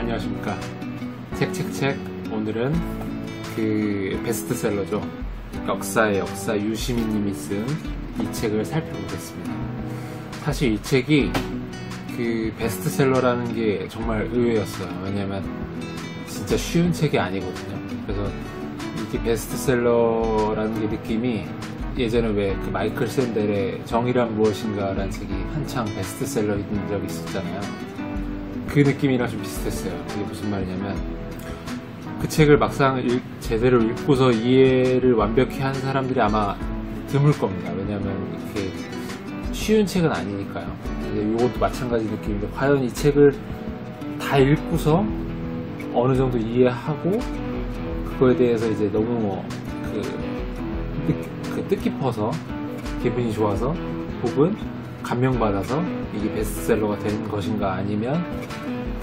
안녕하십니까. 책책책. 오늘은 그 베스트셀러죠. 역사의 역사 유시민님이 쓴 이 책을 살펴보겠습니다. 사실 이 책이 그 베스트셀러라는 게 정말 의외였어요. 왜냐면 진짜 쉬운 책이 아니거든요. 그래서 이게 베스트셀러라는 게 느낌이 예전에 왜 그 마이클 샌델의 정의란 무엇인가 라는 책이 한창 베스트셀러인 적이 있었잖아요. 그 느낌이랑 좀 비슷했어요. 그게 무슨 말이냐면 그 책을 막상 제대로 읽고서 이해를 완벽히 한 사람들이 아마 드물 겁니다. 왜냐하면 이렇게 쉬운 책은 아니니까요. 근데 이것도 마찬가지 느낌인데 과연 이 책을 다 읽고서 어느 정도 이해하고 그거에 대해서 이제 너무 뜻깊어서 기분이 좋아서 혹은 감명받아서 이게 베스트셀러가 된 것인가, 아니면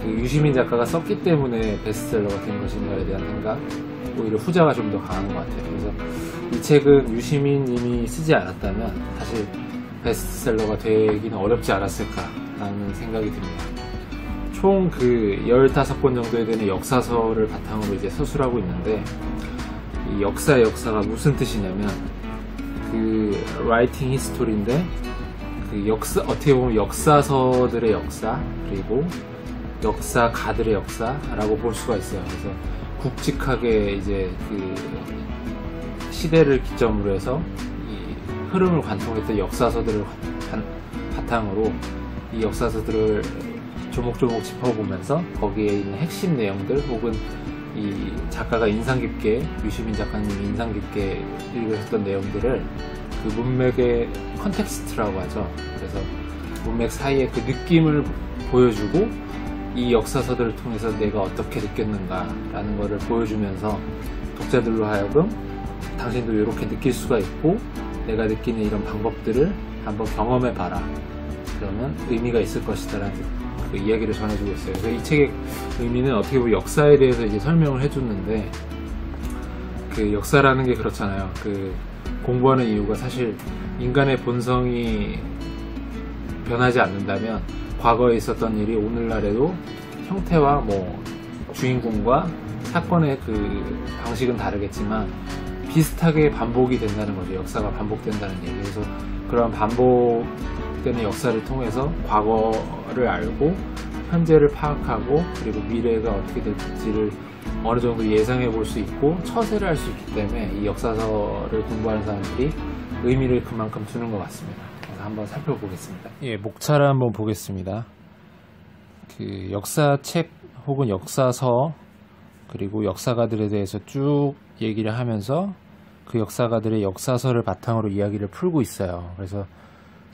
그 유시민 작가가 썼기 때문에 베스트셀러가 된 것인가에 대한 생각, 오히려 후자가 좀 더 강한 것 같아요. 그래서 이 책은 유시민 님이 쓰지 않았다면 사실 베스트셀러가 되기는 어렵지 않았을까라는 생각이 듭니다. 총 그 15권 정도에 되는 역사서를 바탕으로 이제 서술하고 있는데, 이 역사가 무슨 뜻이냐면 그 라이팅 히스토리인데, 그 어떻게 보면 역사서들의 역사, 그리고 역사가들의 역사라고 볼 수가 있어요. 그래서 굵직하게 이제 그 시대를 기점으로 해서 이 흐름을 관통했던 역사서들을 바탕으로 이 역사서들을 조목조목 짚어보면서 거기에 있는 핵심 내용들, 혹은 이 작가가 인상 깊게, 유시민 작가님이 인상 깊게 읽으셨던 내용들을 그 문맥의 컨텍스트라고 하죠. 그래서 문맥 사이에 그 느낌을 보여주고 이 역사서들을 통해서 내가 어떻게 느꼈는가라는 것을 보여주면서 독자들로 하여금 당신도 이렇게 느낄 수가 있고 내가 느끼는 이런 방법들을 한번 경험해봐라, 그러면 의미가 있을 것이다 라는 그 이야기를 전해주고 있어요. 그래서 이 책의 의미는 어떻게 보면 역사에 대해서 이제 설명을 해줬는데, 그 역사라는 게 그렇잖아요. 그 공부하는 이유가 사실 인간의 본성이 변하지 않는다면 과거에 있었던 일이 오늘날에도 형태와 뭐 주인공과 사건의 그 방식은 다르겠지만 비슷하게 반복이 된다는 거죠. 역사가 반복된다는 얘기. 그래서 그런 반복되는 역사를 통해서 과거를 알고 현재를 파악하고 그리고 미래가 어떻게 될지를 어느 정도 예상해 볼 수 있고 처세를 할 수 있기 때문에 이 역사서를 공부하는 사람들이 의미를 그만큼 두는 것 같습니다. 한번 살펴보겠습니다. 예, 목차를 한번 보겠습니다. 그 역사책 혹은 역사서 그리고 역사가들에 대해서 쭉 얘기를 하면서 그 역사가들의 역사서를 바탕으로 이야기를 풀고 있어요. 그래서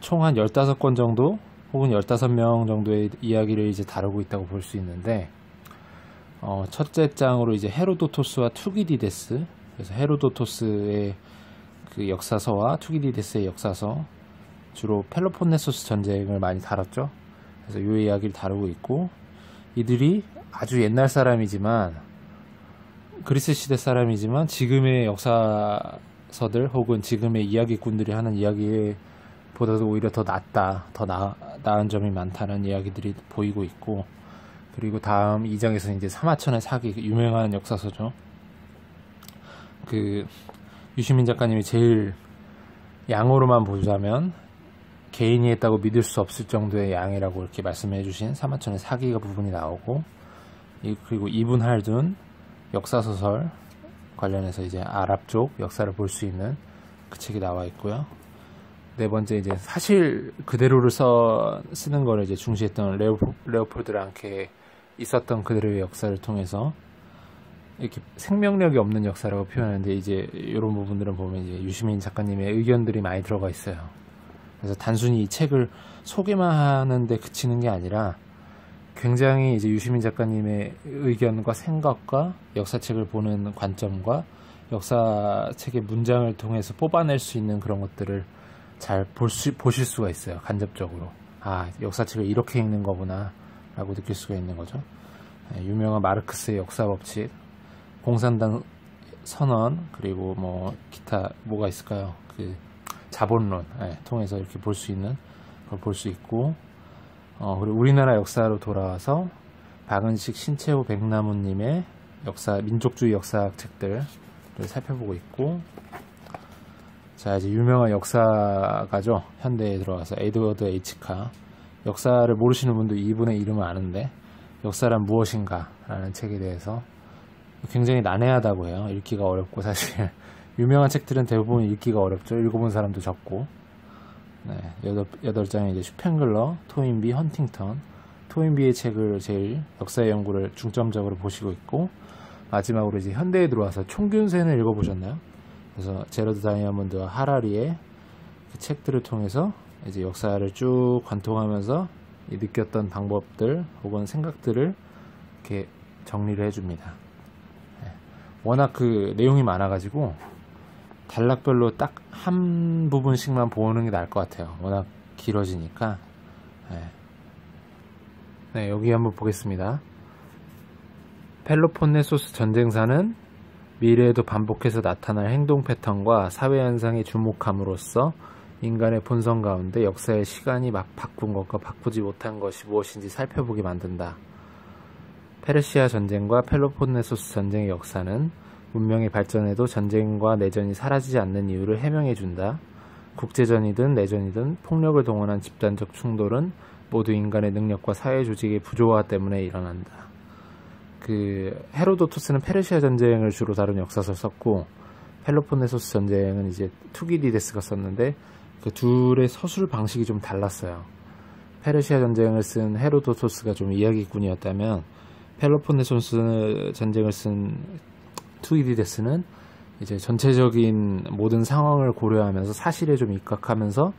총 한 15권 정도 혹은 15명 정도의 이야기를 이제 다루고 있다고 볼 수 있는데, 첫째 장으로 이제 헤로도토스와 투기디데스, 그래서 헤로도토스의 그 역사서와 투기디데스의 역사서, 주로 펠로폰네소스 전쟁을 많이 다뤘죠. 그래서 이 이야기를 다루고 있고, 이들이 아주 옛날 사람이지만 그리스 시대 사람이지만 지금의 역사서들 혹은 지금의 이야기꾼들이 하는 이야기보다도 오히려 더 나은 점이 많다는 이야기들이 보이고 있고, 그리고 다음 2장에서 이제 사마천의 사기, 유명한 역사서죠. 그 유시민 작가님이 제일 양으로만 보자면 개인이 했다고 믿을 수 없을 정도의 양이라고 이렇게 말씀해 주신 사마천의 사기가 부분이 나오고, 그리고 이븐 할둔 역사소설 관련해서 이제 아랍 쪽 역사를 볼 수 있는 그 책이 나와 있고요. 네 번째 이제 사실 그대로를 쓰는 거를 이제 중시했던 레오폴드 랑케 있었던 그대로의 역사를 통해서 이렇게 생명력이 없는 역사라고 표현하는데, 이제 이런 부분들은 보면 이제 유시민 작가님의 의견들이 많이 들어가 있어요. 그래서 단순히 이 책을 소개만 하는데 그치는 게 아니라 굉장히 이제 유시민 작가님의 의견과 생각과 역사책을 보는 관점과 역사책의 문장을 통해서 뽑아낼 수 있는 그런 것들을 잘 보실 수가 있어요. 간접적으로. 아, 역사책을 이렇게 읽는 거구나 라고 느낄 수가 있는 거죠. 유명한 마르크스의 역사법칙, 공산당 선언, 그리고 뭐 기타 뭐가 있을까요? 그 자본론 통해서 이렇게 볼 수 있는 걸 볼 수 있고, 그리고 우리나라 역사로 돌아와서 박은식, 신채호, 백나무님의 민족주의 역사학 책들을 살펴보고 있고, 자, 이제 유명한 역사가죠. 현대에 들어와서 에드워드 H카. 역사를 모르시는 분도 이분의 이름을 아는데, 역사란 무엇인가 라는 책에 대해서 굉장히 난해하다고 해요. 읽기가 어렵고, 사실 유명한 책들은 대부분 읽기가 어렵죠. 읽어본 사람도 적고. 네, 8장에 이제 슈팽글러, 토인비, 헌팅턴, 토인비의 책을 제일 역사의 연구를 중점적으로 보시고 있고, 마지막으로 이제 현대에 들어와서 총균세는 읽어보셨나요? 그래서 제러드 다이아몬드와 하라리의 그 책들을 통해서 이제 역사를 쭉 관통하면서 느꼈던 방법들 혹은 생각들을 이렇게 정리를 해줍니다. 네. 워낙 그 내용이 많아가지고 단락별로 딱 한 부분씩만 보는 게 나을 것 같아요. 워낙 길어지니까. 네, 여기 한번 보겠습니다. 펠로폰네소스 전쟁사는 미래에도 반복해서 나타날 행동 패턴과 사회 현상에 주목함으로써 인간의 본성 가운데 역사의 시간이 막 바꾼 것과 바꾸지 못한 것이 무엇인지 살펴보게 만든다. 페르시아 전쟁과 펠로폰네소스 전쟁의 역사는 문명의 발전에도 전쟁과 내전이 사라지지 않는 이유를 해명해준다. 국제전이든 내전이든 폭력을 동원한 집단적 충돌은 모두 인간의 능력과 사회 조직의 부조화 때문에 일어난다. 그 헤로도토스는 페르시아 전쟁을 주로 다룬 역사서를 썼고, 펠로폰네소스 전쟁은 이제 투기디데스가 썼는데 그 둘의 서술 방식이 좀 달랐어요. 페르시아 전쟁을 쓴 헤로도토스가 좀 이야기꾼이었다면, 펠로폰네소스 전쟁을 쓴 투기디데스는 이제 전체적인 모든 상황을 고려하면서 사실에 좀 입각하면서,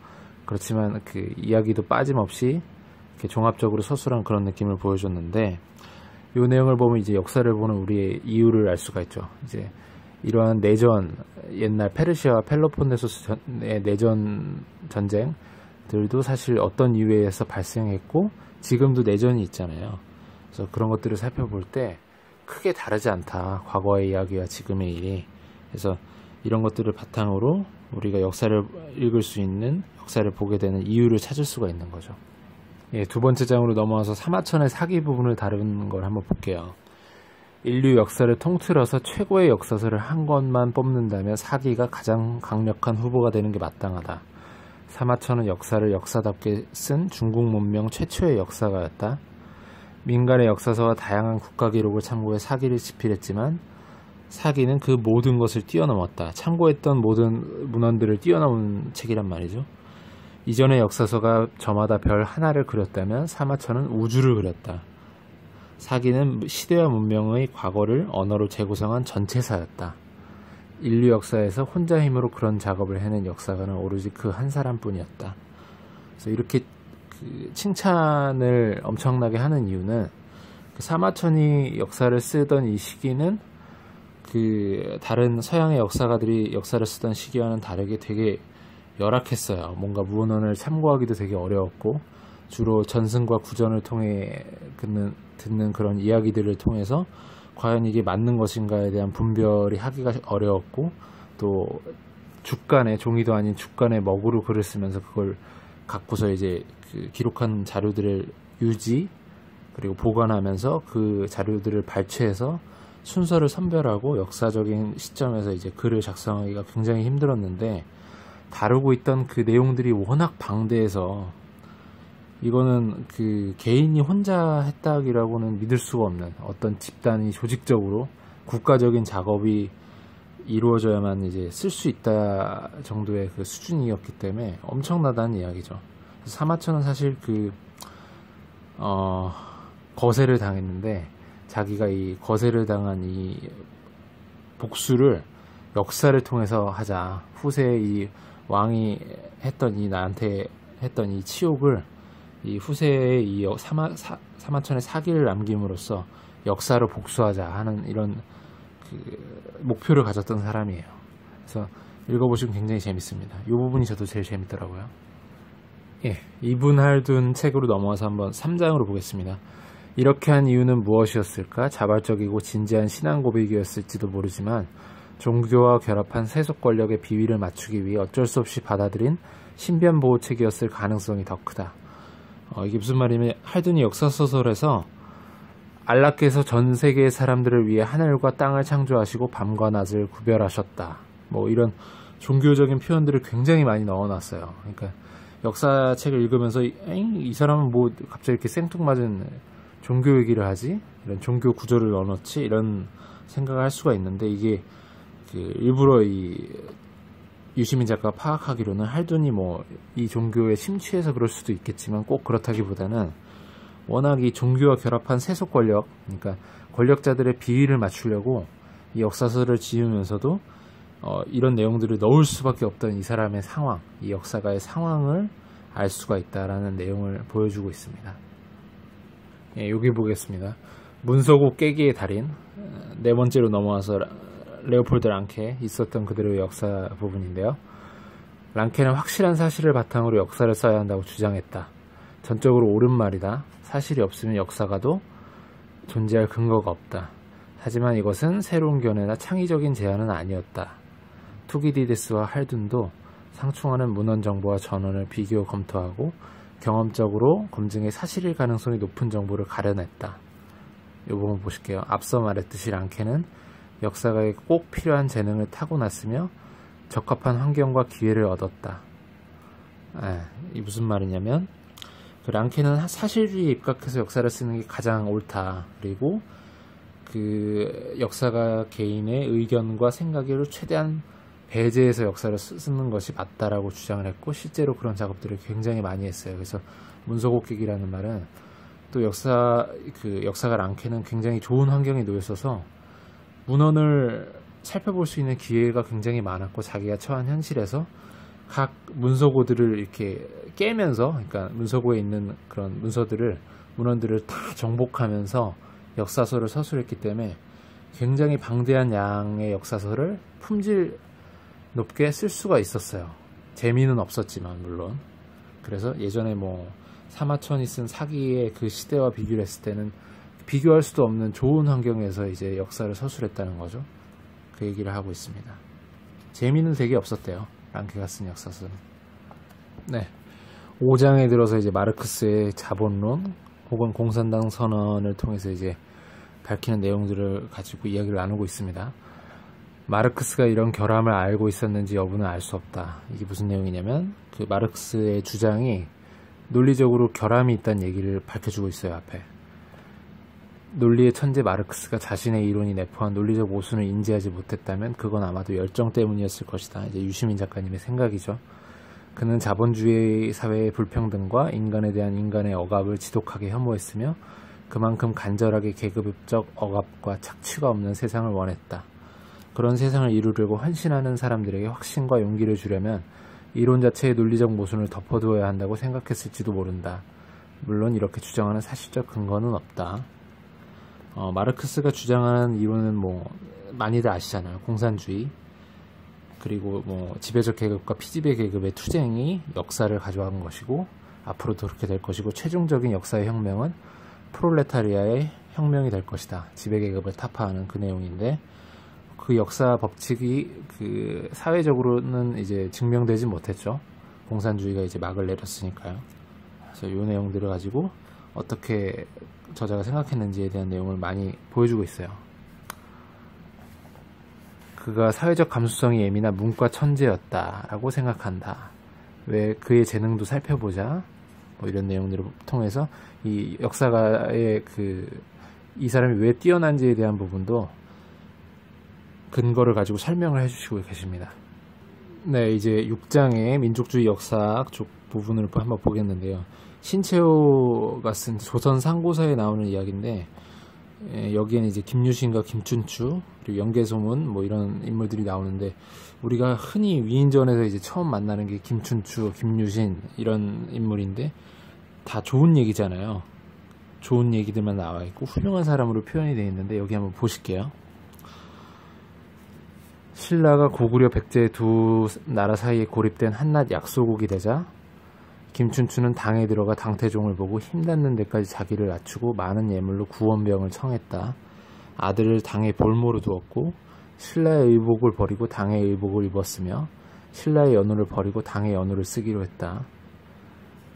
그렇지만 그 이야기도 빠짐없이 이렇게 종합적으로 서술한 그런 느낌을 보여줬는데, 이 내용을 보면 이제 역사를 보는 우리의 이유를 알 수가 있죠. 이제 이러한 내전, 옛날 페르시아와 펠로폰네소스의 내전 전쟁들도 사실 어떤 이유에 의해서 발생했고 지금도 내전이 있잖아요. 그래서 그런 것들을 살펴볼 때 크게 다르지 않다. 과거의 이야기와 지금의 일이. 그래서 이런 것들을 바탕으로 우리가 역사를 읽을 수 있는, 역사를 보게 되는 이유를 찾을 수가 있는 거죠. 예, 두 번째 장으로 넘어와서 사마천의 사기 부분을 다루는 걸 한번 볼게요. 인류 역사를 통틀어서 최고의 역사서를 한 권만 뽑는다면 사기가 가장 강력한 후보가 되는 게 마땅하다. 사마천은 역사를 역사답게 쓴 중국 문명 최초의 역사가였다. 민간의 역사서와 다양한 국가 기록을 참고해 사기를 집필했지만 사기는 그 모든 것을 뛰어넘었다. 참고했던 모든 문헌들을 뛰어넘은 책이란 말이죠. 이전의 역사서가 저마다 별 하나를 그렸다면 사마천은 우주를 그렸다. 사기는 시대와 문명의 과거를 언어로 재구성한 전체사였다. 인류 역사에서 혼자 힘으로 그런 작업을 해낸 역사가는 오로지 그 한 사람뿐이었다. 그래서 이렇게 칭찬을 엄청나게 하는 이유는 사마천이 역사를 쓰던 이 시기는 다른 서양의 역사가들이 역사를 쓰던 시기와는 다르게 되게 열악했어요. 뭔가 문헌을 참고하기도 되게 어려웠고, 주로 전승과 구전을 통해 듣는 그런 이야기들을 통해서 과연 이게 맞는 것인가에 대한 분별이 하기가 어려웠고, 또 주간에, 종이도 아닌 주간에 먹으로 글을 쓰면서 그걸 갖고서 이제 기록한 자료들을 유지 그리고 보관하면서 그 자료들을 발췌해서 순서를 선별하고 역사적인 시점에서 이제 글을 작성하기가 굉장히 힘들었는데, 다루고 있던 그 내용들이 워낙 방대해서 이거는 개인이 혼자 했다기라고는 믿을 수가 없는, 어떤 집단이 조직적으로 국가적인 작업이 이루어져야만 이제 쓸 수 있다 정도의 그 수준이었기 때문에 엄청나다는 이야기죠. 사마천은 사실 거세를 당했는데, 자기가 이 거세를 당한 이 복수를 역사를 통해서 하자. 후세의 이 왕이 나한테 했던 이 치욕을 이 후세의 이 사마천의 사기를 남김으로써 역사로 복수하자 하는 이런 목표를 가졌던 사람이에요. 그래서 읽어보시면 굉장히 재밌습니다. 이 부분이 저도 제일 재밌더라고요. 예, 이분할둔 책으로 넘어와서 한번 3장으로 보겠습니다. 이렇게 한 이유는 무엇이었을까? 자발적이고 진지한 신앙 고백이었을지도 모르지만 종교와 결합한 세속 권력의 비위를 맞추기 위해 어쩔 수 없이 받아들인 신변 보호책이었을 가능성이 더 크다. 이게 무슨 말이냐면, 할둔이 역사소설에서 알라께서 전 세계의 사람들을 위해 하늘과 땅을 창조하시고 밤과 낮을 구별하셨다. 뭐 이런 종교적인 표현들을 굉장히 많이 넣어놨어요. 그러니까 역사책을 읽으면서 이 사람은 뭐 갑자기 이렇게 생뚱맞은 종교 얘기를 하지? 이런 종교 구조를 넣어놓지? 이런 생각을 할 수가 있는데, 이게 그 일부러 이 유시민 작가가 파악하기로는 할둔이 뭐 이 종교에 심취해서 그럴 수도 있겠지만 꼭 그렇다기보다는 워낙 이 종교와 결합한 세속 권력, 그러니까 권력자들의 비위를 맞추려고 이 역사서를 지으면서도 이런 내용들을 넣을 수밖에 없던 이 사람의 상황, 이 역사가의 상황을 알 수가 있다라는 내용을 보여주고 있습니다. 예, 여기 보겠습니다. 문서고 깨기의 달인, 네 번째로 넘어와서 레오폴드 랑케, 있었던 그대로의 역사 부분인데요. 랑케는 확실한 사실을 바탕으로 역사를 써야 한다고 주장했다. 전적으로 옳은 말이다. 사실이 없으면 역사가도 존재할 근거가 없다. 하지만 이것은 새로운 견해나 창의적인 제안은 아니었다. 투기디데스와 할둔도 상충하는 문헌 정보와 전원을 비교 검토하고 경험적으로 검증해 사실일 가능성이 높은 정보를 가려냈다. 이 부분 보실게요. 앞서 말했듯이 랑케는 역사가에 꼭 필요한 재능을 타고났으며 적합한 환경과 기회를 얻었다. 이 무슨 말이냐면, 그 랑케는 사실주의에 입각해서 역사를 쓰는 게 가장 옳다. 그리고 그 역사가 개인의 의견과 생각을 최대한 배제해서 역사를 쓰는 것이 맞다라고 주장을 했고, 실제로 그런 작업들을 굉장히 많이 했어요. 그래서 문서곡기기라는 말은 또 역사가 랑케는 굉장히 좋은 환경에 놓여 있어서 문헌을 살펴볼 수 있는 기회가 굉장히 많았고, 자기가 처한 현실에서 각 문서고들을 이렇게 깨면서, 그러니까 문서고에 있는 그런 문헌들을 다 정복하면서 역사서를 서술했기 때문에 굉장히 방대한 양의 역사서를 품질 높게 쓸 수가 있었어요. 재미는 없었지만 물론. 그래서 예전에 뭐 사마천이 쓴 사기의 그 시대와 비교를 했을 때는 비교할 수도 없는 좋은 환경에서 이제 역사를 서술했다는 거죠. 그 얘기를 하고 있습니다. 재미는 되게 없었대요. 랑케가 쓴 역사서는. 네. 5장에 들어서 이제 마르크스의 자본론 혹은 공산당 선언을 통해서 이제 밝히는 내용들을 가지고 이야기를 나누고 있습니다. 마르크스가 이런 결함을 알고 있었는지 여부는 알 수 없다. 이게 무슨 내용이냐면, 그 마르크스의 주장이 논리적으로 결함이 있다는 얘기를 밝혀주고 있어요, 앞에. 논리의 천재 마르크스가 자신의 이론이 내포한 논리적 모순을 인지하지 못했다면 그건 아마도 열정 때문이었을 것이다. 이제 유시민 작가님의 생각이죠. 그는 자본주의 사회의 불평등과 인간에 대한 인간의 억압을 지독하게 혐오했으며 그만큼 간절하게 계급적 억압과 착취가 없는 세상을 원했다. 그런 세상을 이루려고 헌신하는 사람들에게 확신과 용기를 주려면 이론 자체의 논리적 모순을 덮어두어야 한다고 생각했을지도 모른다. 물론 이렇게 주장하는 사실적 근거는 없다. 마르크스가 주장하는 이론은 뭐 많이들 아시잖아요. 공산주의, 그리고 뭐 지배적 계급과 피지배 계급의 투쟁이 역사를 가져간 것이고 앞으로도 그렇게 될 것이고, 최종적인 역사의 혁명은 프롤레타리아의 혁명이 될 것이다. 지배 계급을 타파하는 그 내용인데, 그 역사 법칙이 그 사회적으로는 이제 증명되지 못했죠. 공산주의가 이제 막을 내렸으니까요. 그래서 이 내용들을 가지고 어떻게 저자가 생각했는지에 대한 내용을 많이 보여주고 있어요. 그가 사회적 감수성이 예민한 문과 천재였다라고 생각한다. 왜 그의 재능도 살펴보자. 뭐 이런 내용들을 통해서 이 역사가의 이 사람이 왜 뛰어난지에 대한 부분도 근거를 가지고 설명을 해주시고 계십니다. 네, 이제 6장의 민족주의 역사학 쪽 부분을 한번 보겠는데요. 신채호가 쓴 조선 상고사에 나오는 이야기인데, 여기에는 이제 김유신과 김춘추 그리고 연개소문 뭐 이런 인물들이 나오는데, 우리가 흔히 위인전에서 이제 처음 만나는 게 김춘추, 김유신 이런 인물인데 다 좋은 얘기잖아요. 좋은 얘기들만 나와 있고 훌륭한 사람으로 표현이 되어 있는데, 여기 한번 보실게요. 신라가 고구려 백제 두 나라 사이에 고립된 한낱 약소국이 되자 김춘추는 당에 들어가 당태종을 보고 힘닿는 데까지 자기를 낮추고 많은 예물로 구원병을 청했다. 아들을 당의 볼모로 두었고 신라의 의복을 버리고 당의 의복을 입었으며 신라의 연호를 버리고 당의 연호를 쓰기로 했다.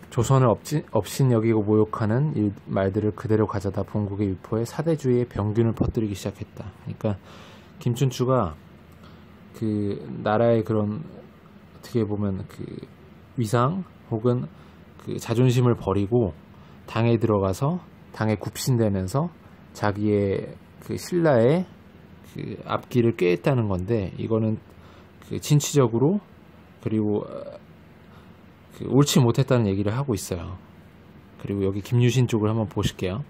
조선을 업신여기고 모욕하는 말들을 그대로 가져다 본국에 유포해 사대주의의 병균을 퍼뜨리기 시작했다. 그러니까 김춘추가 그 나라의 그런 어떻게 보면 그 위상 혹은 그 자존심을 버리고 당에 들어가서 당에 굽신대면서 자기의 그 신라의 그 앞길을 꿰했다는 건데, 이거는 그 진취적으로 그리고 그 옳지 못했다는 얘기를 하고 있어요. 그리고 여기 김유신 쪽을 한번 보실게요.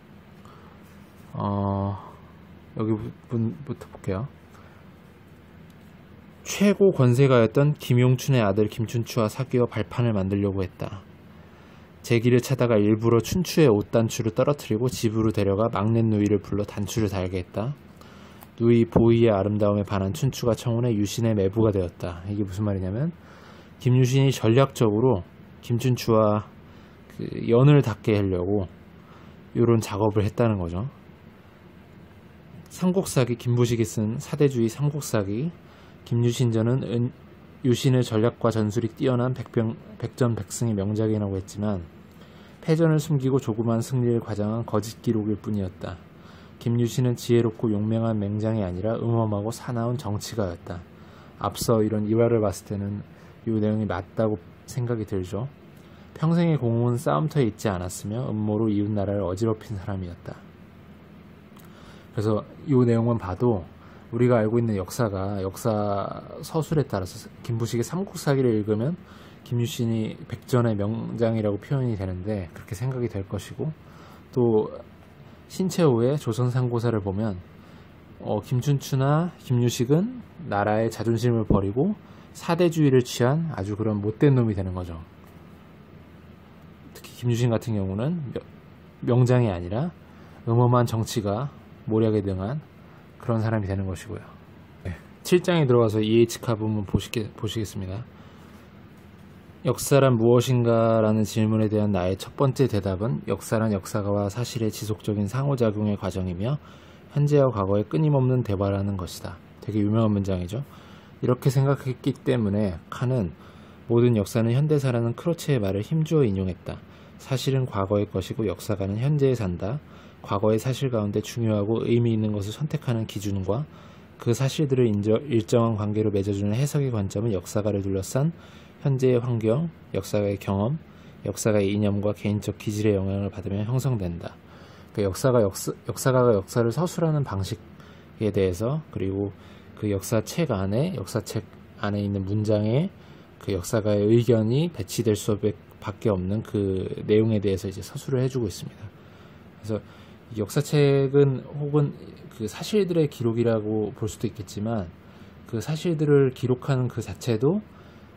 여기 부분부터 볼게요. 최고 권세가였던 김용춘의 아들 김춘추와 사귀어 발판을 만들려고 했다. 제기를 차다가 일부러 춘추의 옷단추를 떨어뜨리고 집으로 데려가 막내 누이를 불러 단추를 달게 했다. 누이 보이의 아름다움에 반한 춘추가 청혼해 유신의 매부가 되었다. 이게 무슨 말이냐면 김유신이 전략적으로 김춘추와 그 연을 닿게 하려고 이런 작업을 했다는 거죠. 삼국사기, 김부식이 쓴 사대주의 삼국사기, 김유신전은 유신의 전략과 전술이 뛰어난 백전백승의 명작이라고 했지만 패전을 숨기고 조그만 승리를 과장한 거짓 기록일 뿐이었다. 김유신은 지혜롭고 용맹한 맹장이 아니라 음험하고 사나운 정치가였다. 앞서 이런 일화를 봤을 때는 이 내용이 맞다고 생각이 들죠. 평생의 공은 싸움터에 있지 않았으며 음모로 이웃나라를 어지럽힌 사람이었다. 그래서 이 내용만 봐도 우리가 알고 있는 역사가 역사 서술에 따라서 김부식의 삼국사기를 읽으면 김유신이 백전의 명장이라고 표현이 되는데 그렇게 생각이 될 것이고, 또 신채호의 조선상고사를 보면 김춘추나 김유식은 나라의 자존심을 버리고 사대주의를 취한 아주 그런 못된 놈이 되는 거죠. 특히 김유신 같은 경우는 명장이 아니라 음험한 정치가 모략에 등한 그런 사람이 되는 것이고요. 7장에 들어가서 EH카 부분 보시겠습니다. 역사란 무엇인가? 라는 질문에 대한 나의 첫 번째 대답은 역사란 역사가와 사실의 지속적인 상호작용의 과정이며 현재와 과거의 끊임없는 대화라는 것이다. 되게 유명한 문장이죠. 이렇게 생각했기 때문에 칸은 모든 역사는 현대사라는 크로체의 말을 힘주어 인용했다. 사실은 과거의 것이고 역사가는 현재에 산다. 과거의 사실 가운데 중요하고 의미 있는 것을 선택하는 기준과 그 사실들을 일정한 관계로 맺어주는 해석의 관점은 역사가를 둘러싼 현재의 환경, 역사가의 경험, 역사가의 이념과 개인적 기질의 영향을 받으며 형성된다. 그 역사가가 역사를 서술하는 방식에 대해서, 그리고 그 역사책 안에 있는 문장에 그 역사가의 의견이 배치될 수밖에 없는 그 내용에 대해서 이제 서술을 해주고 있습니다. 그래서 역사책은 혹은 그 사실들의 기록이라고 볼 수도 있겠지만 그 사실들을 기록하는 그 자체도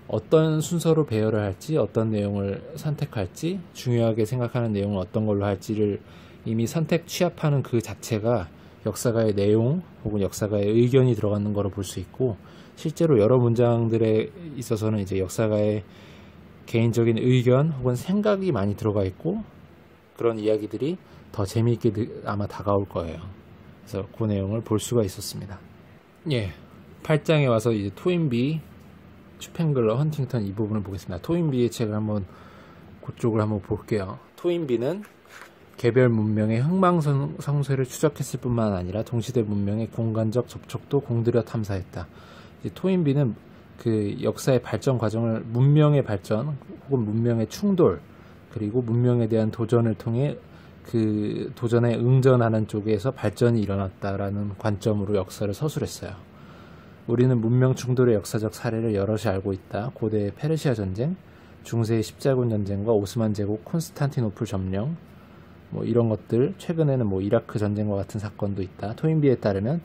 어떤 순서로 배열을 할지, 어떤 내용을 선택할지, 중요하게 생각하는 내용을 어떤 걸로 할지를 이미 선택 취합하는 그 자체가 역사가의 내용 혹은 역사가의 의견이 들어가는 거로 볼 수 있고, 실제로 여러 문장들에 있어서는 이제 역사가의 개인적인 의견 혹은 생각이 많이 들어가 있고, 그런 이야기들이 더 재미있게 아마 다가올 거예요. 그래서 그 내용을 볼 수가 있었습니다. 8장에 와서 이제 토인비, 슈팽글러, 헌팅턴 이 부분을 보겠습니다. 토인비의 책을 그쪽을 한번 볼게요. 토인비는 개별 문명의 흥망성쇠를 추적했을 뿐만 아니라 동시대 문명의 공간적 접촉도 공들여 탐사했다. 토인비는 그 역사의 발전 과정을 문명의 발전 혹은 문명의 충돌, 그리고 문명에 대한 도전을 통해 그 도전에 응전하는 쪽에서 발전이 일어났다라는 관점으로 역사를 서술했어요. 우리는 문명 충돌의 역사적 사례를 여럿이 알고 있다. 고대의 페르시아 전쟁, 중세의 십자군 전쟁과 오스만 제국 콘스탄티노플 점령, 이런 것들, 최근에는 이라크 전쟁과 같은 사건도 있다. 토인비에 따르면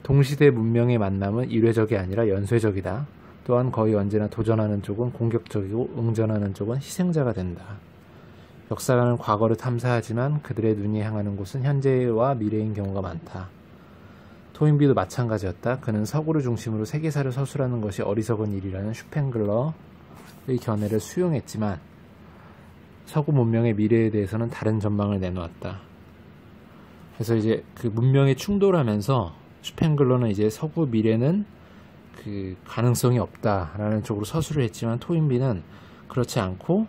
동시대 문명의 만남은 일회적이 아니라 연쇄적이다. 또한 거의 언제나 도전하는 쪽은 공격적이고 응전하는 쪽은 희생자가 된다. 역사가는 과거를 탐사하지만 그들의 눈이 향하는 곳은 현재와 미래인 경우가 많다. 토인비도 마찬가지였다. 그는 서구를 중심으로 세계사를 서술하는 것이 어리석은 일이라는 슈팽글러의 견해를 수용했지만 서구 문명의 미래에 대해서는 다른 전망을 내놓았다. 그래서 이제 그 문명이 충돌하면서 슈팽글러는 이제 서구 미래는 그 가능성이 없다라는 쪽으로 서술을 했지만 토인비는 그렇지 않고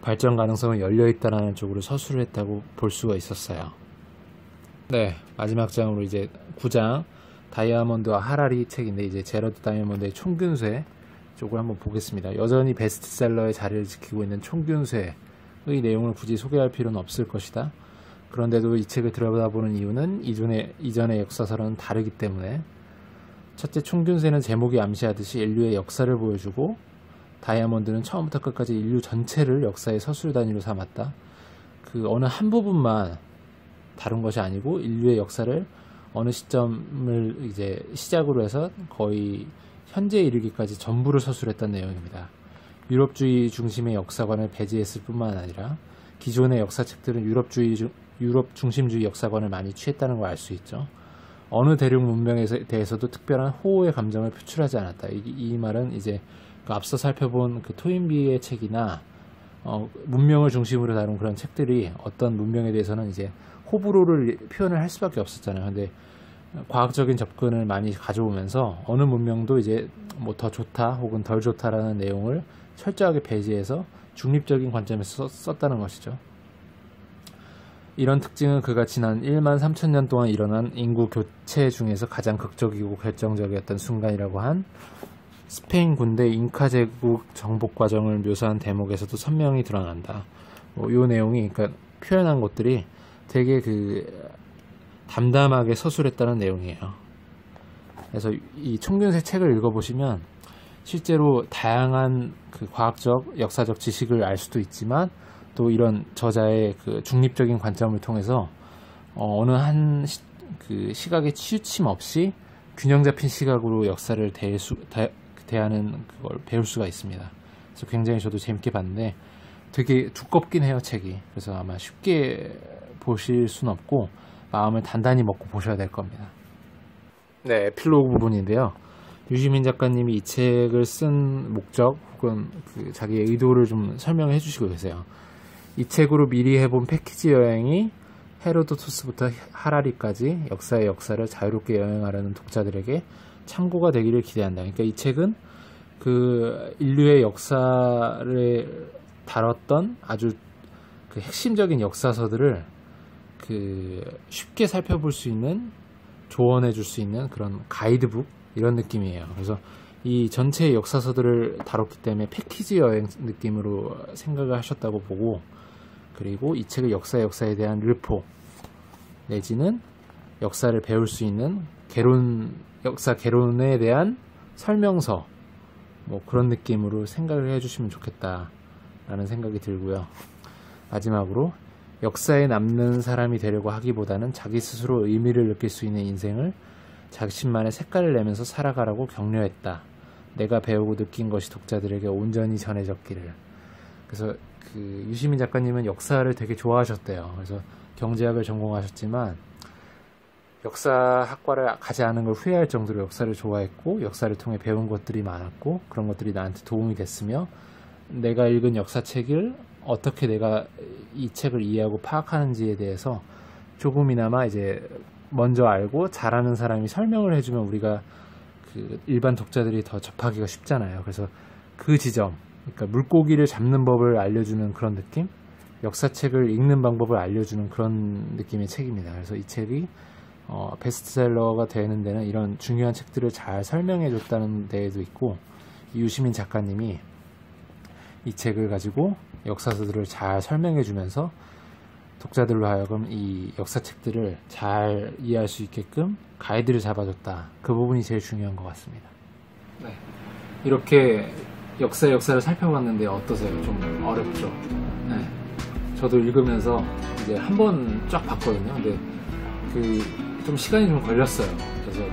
발전 가능성은 열려있다라는 쪽으로 서술을 했다고 볼 수가 있었어요. 네, 마지막 장으로 이제 9장 다이아몬드와 하라리 책인데 이제 제러드 다이아몬드의 총균쇠 쪽을 한번 보겠습니다. 여전히 베스트셀러의 자리를 지키고 있는 총균쇠의 내용을 굳이 소개할 필요는 없을 것이다. 그런데도 이 책을 들여다보는 이유는 이전의 역사서와는 다르기 때문에 첫째, 총균쇠는 제목이 암시하듯이 인류의 역사를 보여주고 다이아몬드는 처음부터 끝까지 인류 전체를 역사의 서술 단위로 삼았다. 그 어느 한 부분만 다룬 것이 아니고 인류의 역사를 어느 시점을 이제 시작으로 해서 거의 현재에 이르기까지 전부를 서술했다는 내용입니다. 유럽주의 중심의 역사관을 배제했을 뿐만 아니라 기존의 역사책들은 유럽 중심주의 역사관을 많이 취했다는 걸 알 수 있죠. 어느 대륙 문명에 대해서도 특별한 호호의 감정을 표출하지 않았다. 이 말은 이제 앞서 살펴본 그 토인비의 책이나 문명을 중심으로 다룬 그런 책들이 어떤 문명에 대해서는 이제 호불호를 표현을 할 수밖에 없었잖아요. 근데 과학적인 접근을 많이 가져오면서 어느 문명도 이제 뭐 더 좋다 혹은 덜 좋다라는 내용을 철저하게 배제해서 중립적인 관점에서 썼다는 것이죠. 이런 특징은 그가 지난 1만 3천 년 동안 일어난 인구 교체 중에서 가장 극적이고 결정적이었던 순간이라고 한 스페인 군대 잉카 제국 정복 과정을 묘사한 대목에서도 선명히 드러난다. 이 내용이 그러니까 표현한 것들이 되게 담담하게 서술했다는 내용이에요. 그래서 이 총균쇠 책을 읽어보시면 실제로 다양한 그 과학적, 역사적 지식을 알 수도 있지만 또 이런 저자의 그 중립적인 관점을 통해서 어느 한 시각에 치우침 없이 균형 잡힌 시각으로 역사를 대하는 그걸 배울 수가 있습니다. 그래서 굉장히 저도 재밌게 봤는데 되게 두껍긴 해요, 책이. 그래서 아마 쉽게 보실 수는 없고 마음을 단단히 먹고 보셔야 될 겁니다. 네, 에필로그 부분인데요. 유시민 작가님이 이 책을 쓴 목적 혹은 자기의 의도를 좀 설명해 주시고 계세요. 이 책으로 미리 해본 패키지 여행이 헤로도토스부터 하라리까지 역사의 역사를 자유롭게 여행하려는 독자들에게 참고가 되기를 기대한다. 그러니까 이 책은 그 인류의 역사를 다뤘던 아주 그 핵심적인 역사서들을 쉽게 살펴볼 수 있는, 조언해 줄 수 있는 그런 가이드북 이런 느낌이에요. 그래서 이 전체의 역사서들을 다뤘기 때문에 패키지 여행 느낌으로 생각을 하셨다고 보고, 그리고 이 책의 역사에 대한 르포 내지는 역사를 배울 수 있는 역사 개론에 대한 설명서 뭐 그런 느낌으로 생각을 해주시면 좋겠다라는 생각이 들고요. 마지막으로 역사에 남는 사람이 되려고 하기보다는 자기 스스로 의미를 느낄 수 있는 인생을 자신만의 색깔을 내면서 살아가라고 격려했다. 내가 배우고 느낀 것이 독자들에게 온전히 전해졌기를. 그래서 유시민 작가님은 역사를 되게 좋아하셨대요. 그래서 경제학을 전공하셨지만 역사학과를 가지 않은 걸 후회할 정도로 역사를 좋아했고, 역사를 통해 배운 것들이 많았고, 그런 것들이 나한테 도움이 됐으며, 내가 읽은 역사책을 어떻게 내가 이 책을 이해하고 파악하는지에 대해서 조금이나마 이제 먼저 알고 잘하는 사람이 설명을 해주면 우리가 일반 독자들이 더 접하기가 쉽잖아요. 그래서 그 지점, 그러니까 물고기를 잡는 법을 알려주는 그런 느낌, 역사책을 읽는 방법을 알려주는 그런 느낌의 책입니다. 그래서 이 책이 베스트셀러가 되는 데는 이런 중요한 책들을 잘 설명해 줬다는 데에도 있고, 유시민 작가님이 이 책을 가지고 역사서들을 잘 설명해 주면서 독자들로 하여금 이 역사책들을 잘 이해할 수 있게끔 가이드를 잡아줬다. 그 부분이 제일 중요한 것 같습니다. 네, 이렇게 역사를 살펴봤는데 어떠세요? 좀 어렵죠? 네, 저도 읽으면서 이제 한 번 쫙 봤거든요. 근데 좀 시간이 좀 걸렸어요. 그래서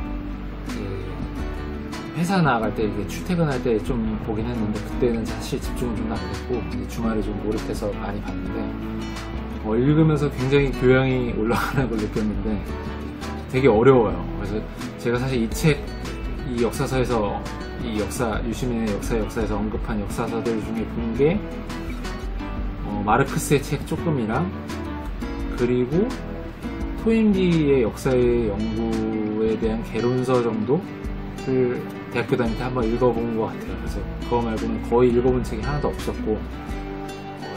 회사 나갈 때, 출퇴근할 때 좀 보긴 했는데, 그때는 사실 집중은 좀 안 됐고, 주말에 좀 몰입해서 많이 봤는데, 읽으면서 굉장히 교양이 올라가는 걸 느꼈는데, 되게 어려워요. 그래서 제가 사실 이 역사서에서, 유시민의 역사에서 언급한 역사서들 중에 본 게, 마르크스의 책 조금이랑, 그리고 토인비의 역사의 연구에 대한 개론서 정도를 대학교 다닐 때 한번 읽어본 것 같아요. 그래서 그거 말고는 거의 읽어본 책이 하나도 없었고,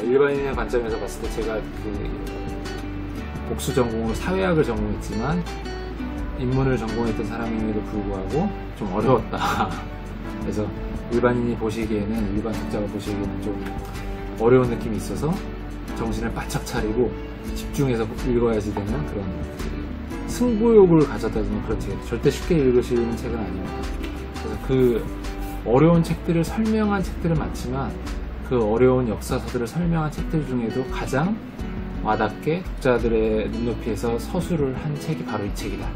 일반인의 관점에서 봤을 때 제가 복수 전공으로 사회학을 전공했지만 인문을 전공했던 사람임에도 불구하고 좀 어려웠다. 그래서 일반인이 보시기에는, 일반 독자가 보시기에는 좀 어려운 느낌이 있어서 정신을 바짝 차리고 집중해서 읽어야지 되는 그런 승부욕을 가졌다는 그런 책, 절대 쉽게 읽으시는 책은 아닙니다. 그래서 그 어려운 책들을 설명한 책들은 많지만 그 어려운 역사서들을 설명한 책들 중에도 가장 와닿게 독자들의 눈높이에서 서술을 한 책이 바로 이 책이다.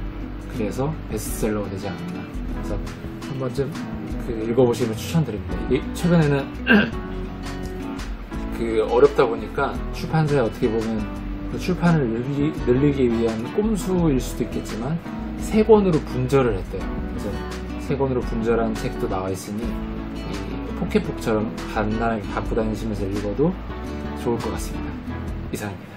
그래서 베스트셀러가 되지 않았나. 그래서 한 번쯤 읽어보시면 추천드립니다. 이게 최근에는 어렵다 보니까 출판사에 어떻게 보면 그 출판을 늘리기 위한 꼼수일 수도 있겠지만 3권으로 분절을 했대요. 그래서 3권으로 분절한 책도 나와 있으니 포켓북처럼 간단하게 갖고 다니시면서 읽어도 좋을 것 같습니다. 이상입니다.